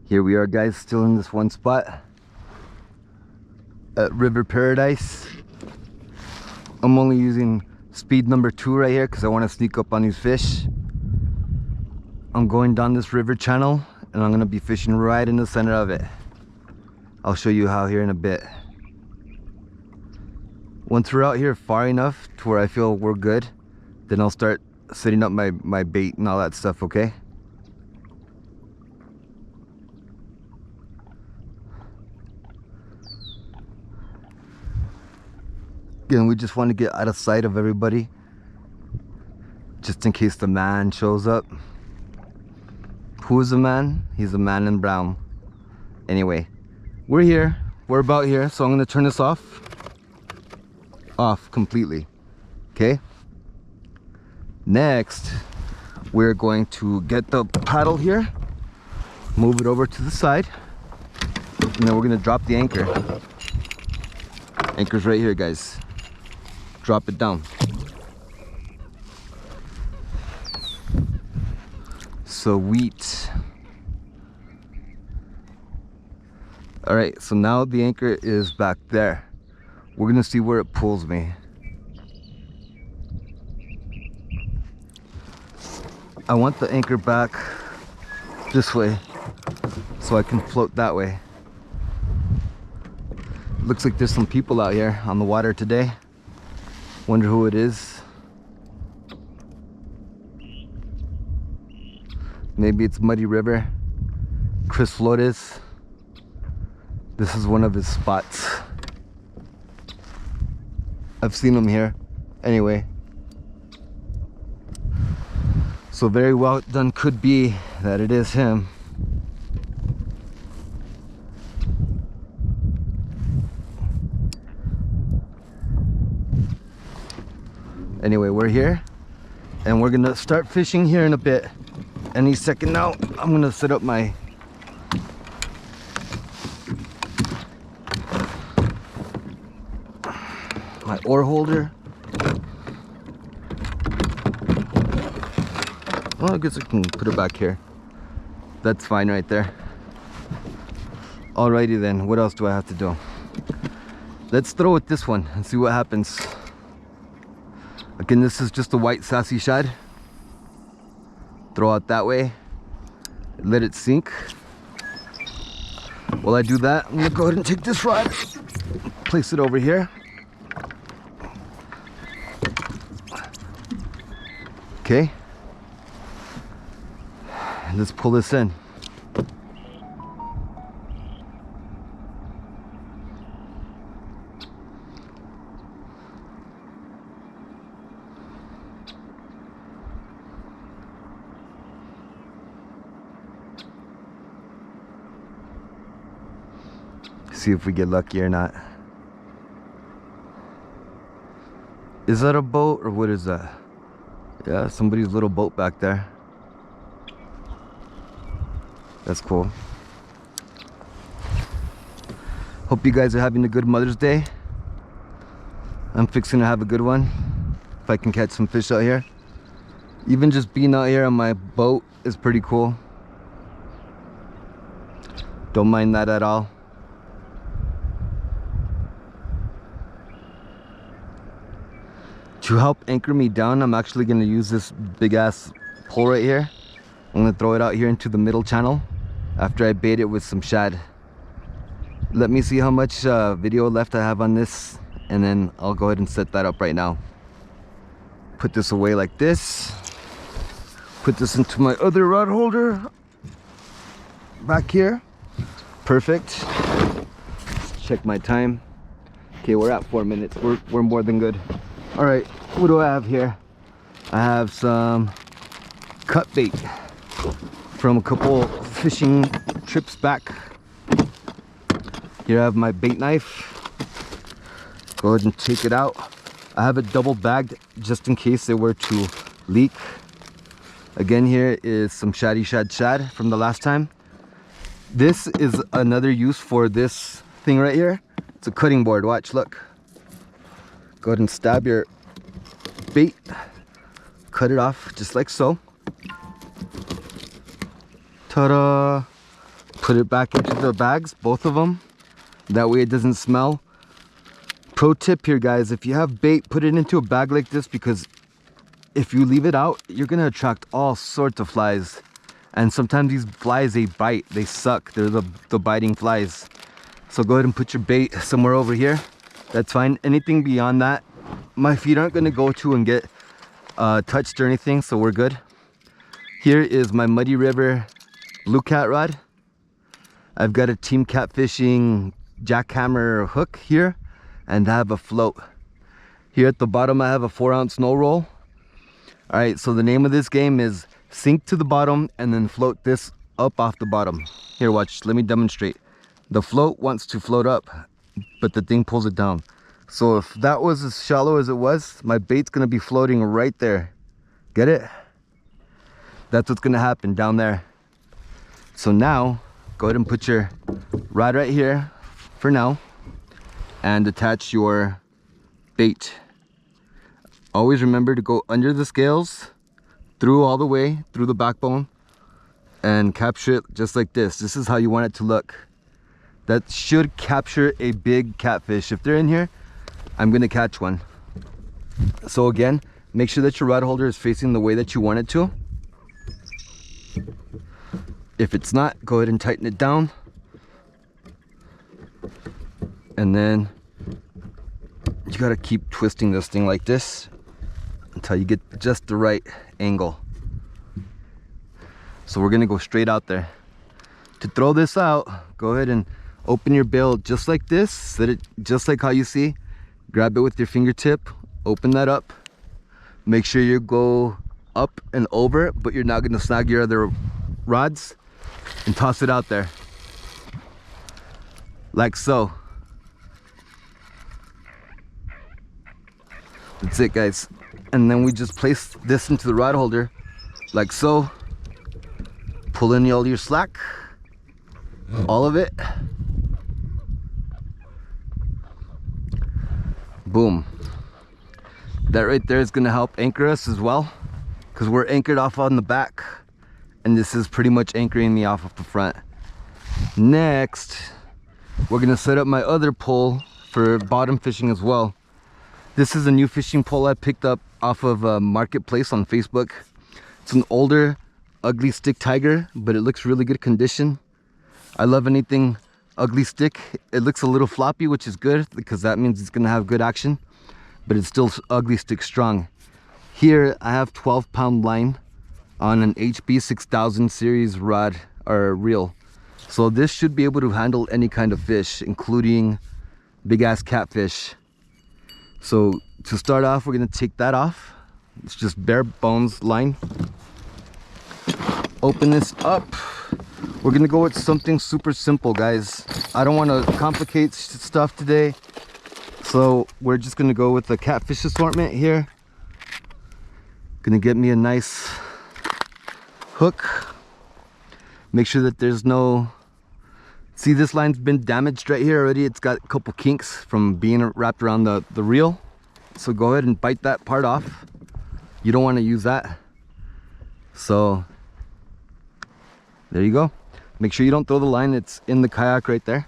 Here we are, guys, still in this one spot at River Paradise. I'm only using speed number 2 right here because I want to sneak up on these fish. I'm going down this river channel and I'm going to be fishing right in the center of it. I'll show you how here in a bit. Once we're out here far enough to where I feel we're good, then I'll start setting up my bait and all that stuff, okay? Again, we just want to get out of sight of everybody, just in case the man shows up. Who is the man? He's a man in brown. Anyway, we're here. We're about here, so I'm going to turn this off completely. Okay? Next, we're going to get the paddle here, move it over to the side, and then we're going to drop the anchor. Anchor's right here, guys. Drop it down. Sweet. All right, so now the anchor is back there. We're gonna see where it pulls me. I want the anchor back this way so I can float that way. Looks like there's some people out here on the water today. Wonder who it is. Maybe it's Muddy River. Chris Flores. This is one of his spots. I've seen him here. Anyway. So very well done could be that it is him. Anyway, we're here and we're gonna start fishing here in a bit. Any second now. I'm gonna set up my oar holder. Well, I guess I can put it back here. That's fine right there. Alrighty then, what else do I have to do? Let's throw it this one and see what happens. Again, this is just a white sassy shad. Throw out that way, let it sink. While I do that, I'm gonna go ahead and take this rod, place it over here. Okay, let's pull this in. See if we get lucky or not. Is that a boat or what is that? Yeah, somebody's little boat back there. That's cool. Hope you guys are having a good Mother's Day. I'm fixing to have a good one. If I can catch some fish out here. Even just being out here on my boat is pretty cool. Don't mind that at all. To help anchor me down, I'm actually going to use this big ass pole right here. I'm going to throw it out here into the middle channel after I bait it with some shad. Let me see how much video left I have on this, and then I'll go ahead and set that up right now. Put this away like this. Put this into my other rod holder back here. Perfect. Check my time. Okay, we're at 4 minutes. We're more than good. All right, what do I have here? I have some cut bait from a couple fishing trips back. Here I have my bait knife. Go ahead and take it out. I have it double bagged just in case it were to leak. Again, here is some shad from the last time. This is another use for this thing right here. It's a cutting board. Watch, look. Go ahead and stab your bait, cut it off just like so. Ta-da! Put it back into the bags, both of them. That way it doesn't smell. Pro tip here, guys, if you have bait, put it into a bag like this, because if you leave it out, you're gonna attract all sorts of flies. And sometimes these flies, they bite, they suck. They're the biting flies. So go ahead and put your bait somewhere over here. That's fine. Anything beyond that, my feet aren't gonna go to and get touched or anything, so we're good. Here is my Muddy River Blue Cat rod. I've got a Team Catfishing jackhammer hook here, and I have a float. Here at the bottom I have a 4-ounce snow roll. All right, so the name of this game is sink to the bottom and then float this up off the bottom. Here, watch, let me demonstrate. The float wants to float up, but the thing pulls it down. So if that was as shallow as it was, my bait's gonna be floating right there. Get it? That's what's gonna happen down there. So now, go ahead and put your rod right here for now and attach your bait. Always remember to go under the scales, through all the way, through the backbone, and capture it just like this. This is how you want it to look. That should capture a big catfish. If they're in here, I'm gonna catch one. So again, make sure that your rod holder is facing the way that you want it to. If it's not, go ahead and tighten it down. And then you gotta keep twisting this thing like this until you get just the right angle. So we're gonna go straight out there. To throw this out, go ahead and open your bill just like this, set it just like how you see. Grab it with your fingertip, open that up. Make sure you go up and over, but you're not gonna snag your other rods, and toss it out there. Like so. That's it, guys. And then we just place this into the rod holder, like so. Pull in all your slack, all of it. Boom. That right there is gonna help anchor us as well, because we're anchored off on the back, and this is pretty much anchoring me off of the front. Next, we're gonna set up my other pole for bottom fishing as well. This is a new fishing pole I picked up off of a marketplace on Facebook. It's an older, ugly stick tiger, but it looks really good condition. I love anything ugly stick. It looks a little floppy, which is good because that means it's gonna have good action, but it's still ugly stick strong. Here I have 12-pound line on an HB 6000 series rod or reel. So this should be able to handle any kind of fish, including big ass catfish. So to start off, we're gonna take that off. It's just bare bones line. Open this up. We're gonna go with something super simple, guys. I don't want to complicate stuff today, so we're just gonna go with the catfish assortment here. Gonna get me a nice hook. Make sure that there's no, see, this line's been damaged right here already. It's got a couple kinks from being wrapped around the reel. So go ahead and bite that part off. You don't want to use that. So there you go. Make sure you don't throw the line. It's in the kayak right there.